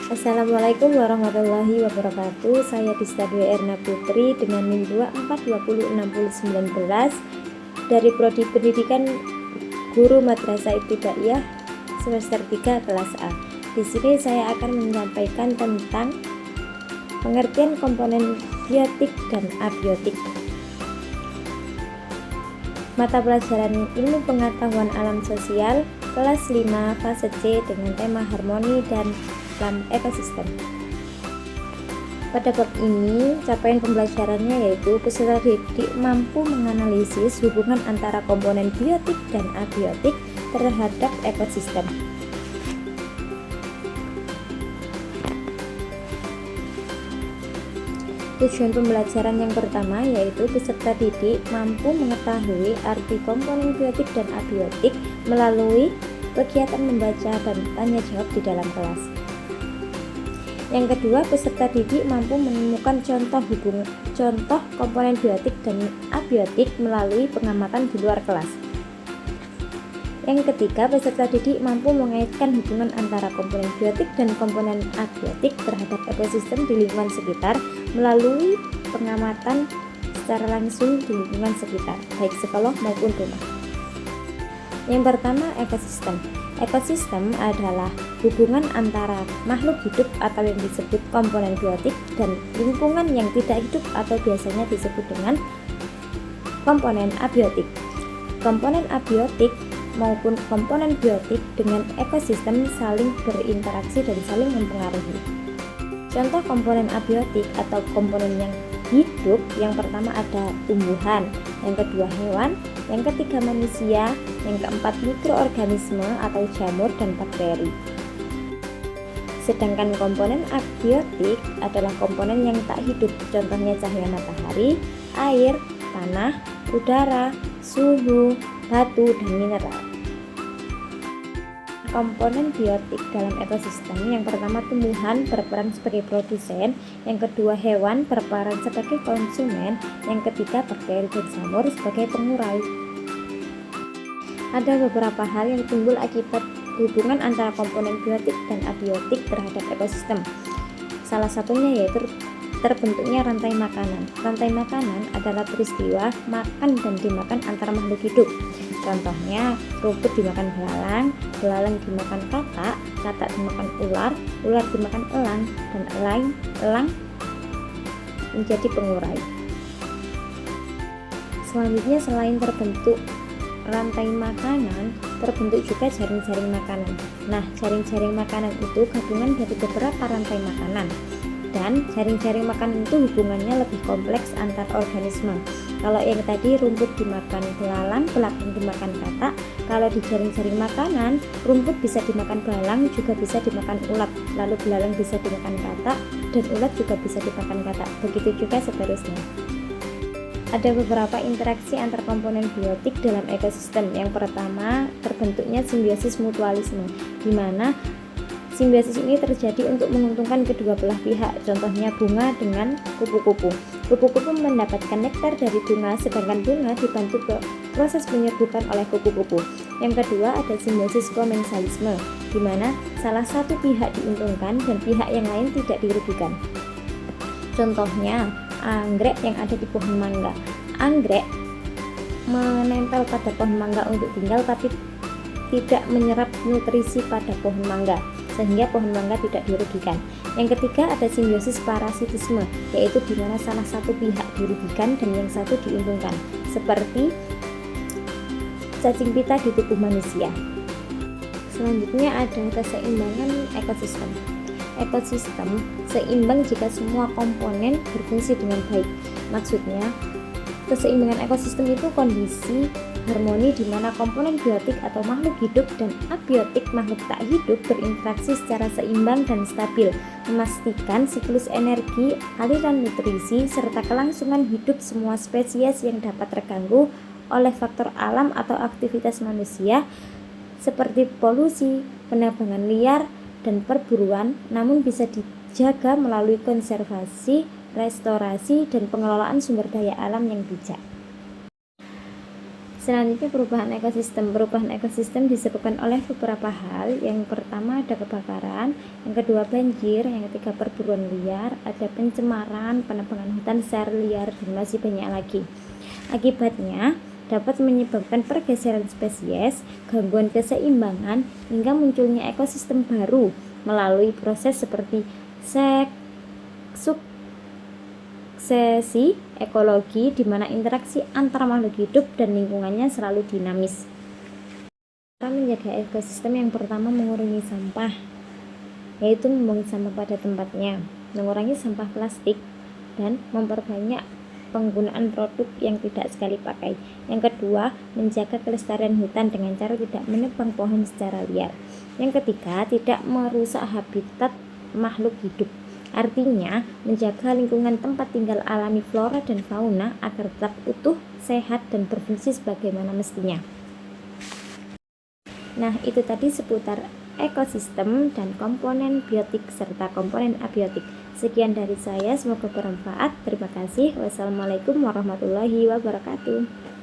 Assalamualaikum warahmatullahi wabarakatuh. Saya Dista Dwi Erna Putri dengan NIM 24206019 dari Prodi Pendidikan Guru Madrasah Ibtidaiyah semester 3 kelas A. Di sini saya akan menyampaikan tentang pengertian komponen biotik dan abiotik. Mata pelajaran Ilmu Pengetahuan Alam Sosial kelas 5 fase C dengan tema harmoni dan ekosistem. Pada bab ini, capaian pembelajarannya yaitu peserta didik mampu menganalisis hubungan antara komponen biotik dan abiotik terhadap ekosistem. Tujuan pembelajaran yang pertama yaitu peserta didik mampu mengetahui arti komponen biotik dan abiotik melalui kegiatan membaca dan tanya jawab di dalam kelas. Yang kedua, peserta didik mampu menemukan contoh komponen biotik dan abiotik melalui pengamatan di luar kelas. Yang ketiga, peserta didik mampu mengaitkan hubungan antara komponen biotik dan komponen abiotik terhadap ekosistem di lingkungan sekitar melalui pengamatan secara langsung di lingkungan sekitar, baik sekolah maupun rumah. Yang pertama, ekosistem. Ekosistem adalah hubungan antara makhluk hidup atau yang disebut komponen biotik dan lingkungan yang tidak hidup atau biasanya disebut dengan komponen abiotik. Komponen abiotik maupun komponen biotik dengan ekosistem saling berinteraksi dan saling mempengaruhi. Contoh komponen abiotik atau komponen yang hidup, yang pertama ada tumbuhan, yang kedua hewan, yang ketiga manusia, yang keempat mikroorganisme atau jamur dan bakteri. Sedangkan komponen abiotik adalah komponen yang tak hidup, contohnya cahaya matahari, air, tanah, udara, suhu, batu, dan mineral. Komponen biotik dalam ekosistem, yang pertama tumbuhan berperan sebagai produsen, yang kedua hewan berperan sebagai konsumen, yang ketiga bakteri dan jamur sebagai pengurai. Ada beberapa hal yang timbul akibat hubungan antara komponen biotik dan abiotik terhadap ekosistem. Salah satunya yaitu terbentuknya rantai makanan. Rantai makanan adalah peristiwa makan dan dimakan antara makhluk hidup. Contohnya, rumput dimakan belalang, belalang dimakan katak, katak dimakan ular, ular dimakan elang, dan elang menjadi pengurai. Selanjutnya, selain terbentuk rantai makanan, terbentuk juga jaring-jaring makanan. Nah, jaring-jaring makanan itu gabungan dari beberapa rantai makanan. Dan jaring-jaring makanan itu hubungannya lebih kompleks antar organisme. Kalau yang tadi rumput dimakan belalang, belalang dimakan katak. Kalau di jaring-jaring makanan, rumput bisa dimakan belalang, juga bisa dimakan ulat. Lalu belalang bisa dimakan katak, dan ulat juga bisa dimakan katak. Begitu juga seterusnya. Ada beberapa interaksi antar komponen biotik dalam ekosistem. Yang pertama, terbentuknya simbiosis mutualisme, di mana simbiosis ini terjadi untuk menguntungkan kedua belah pihak. Contohnya bunga dengan kupu-kupu. Kupu-kupu mendapatkan nektar dari bunga, sedangkan bunga dibantu proses penyerbukan oleh kupu-kupu. Yang kedua ada simbiosis komensalisme, di mana salah satu pihak diuntungkan dan pihak yang lain tidak dirugikan. Contohnya anggrek yang ada di pohon mangga. Anggrek menempel pada pohon mangga untuk tinggal, tapi tidak menyerap nutrisi pada pohon mangga, sehingga pohon mangga tidak dirugikan. Yang ketiga ada simbiosis parasitisme, yaitu di mana salah satu pihak dirugikan dan yang satu diuntungkan, seperti cacing pita di tubuh manusia. Selanjutnya ada keseimbangan ekosistem. Ekosistem seimbang jika semua komponen berfungsi dengan baik. Maksudnya, keseimbangan ekosistem itu kondisi harmoni di mana komponen biotik atau makhluk hidup dan abiotik makhluk tak hidup berinteraksi secara seimbang dan stabil, memastikan siklus energi, aliran nutrisi, serta kelangsungan hidup semua spesies yang dapat terganggu oleh faktor alam atau aktivitas manusia seperti polusi, penebangan liar, dan perburuan, namun bisa dijaga melalui konservasi, restorasi, dan pengelolaan sumber daya alam yang bijak. Selanjutnya perubahan ekosistem. Perubahan ekosistem disebabkan oleh beberapa hal. Yang pertama ada kebakaran, yang kedua banjir, yang ketiga perburuan liar, ada pencemaran, penebangan hutan secara liar, dan masih banyak lagi. Akibatnya dapat menyebabkan pergeseran spesies, gangguan keseimbangan, hingga munculnya ekosistem baru melalui proses seperti suksesi ekologi, di mana interaksi antar makhluk hidup dan lingkungannya selalu dinamis. Cara menjaga ekosistem yang pertama mengurangi sampah, yaitu membuang sampah pada tempatnya, mengurangi sampah plastik, dan memperbanyak penggunaan produk yang tidak sekali pakai. Yang kedua, menjaga kelestarian hutan dengan cara tidak menebang pohon secara liar. Yang ketiga, tidak merusak habitat makhluk hidup. Artinya, menjaga lingkungan tempat tinggal alami flora dan fauna agar tetap utuh, sehat, dan berfungsi sebagaimana mestinya. Nah, itu tadi seputar ekosistem dan komponen biotik serta komponen abiotik. Sekian dari saya, semoga bermanfaat. Terima kasih. Wassalamualaikum warahmatullahi wabarakatuh.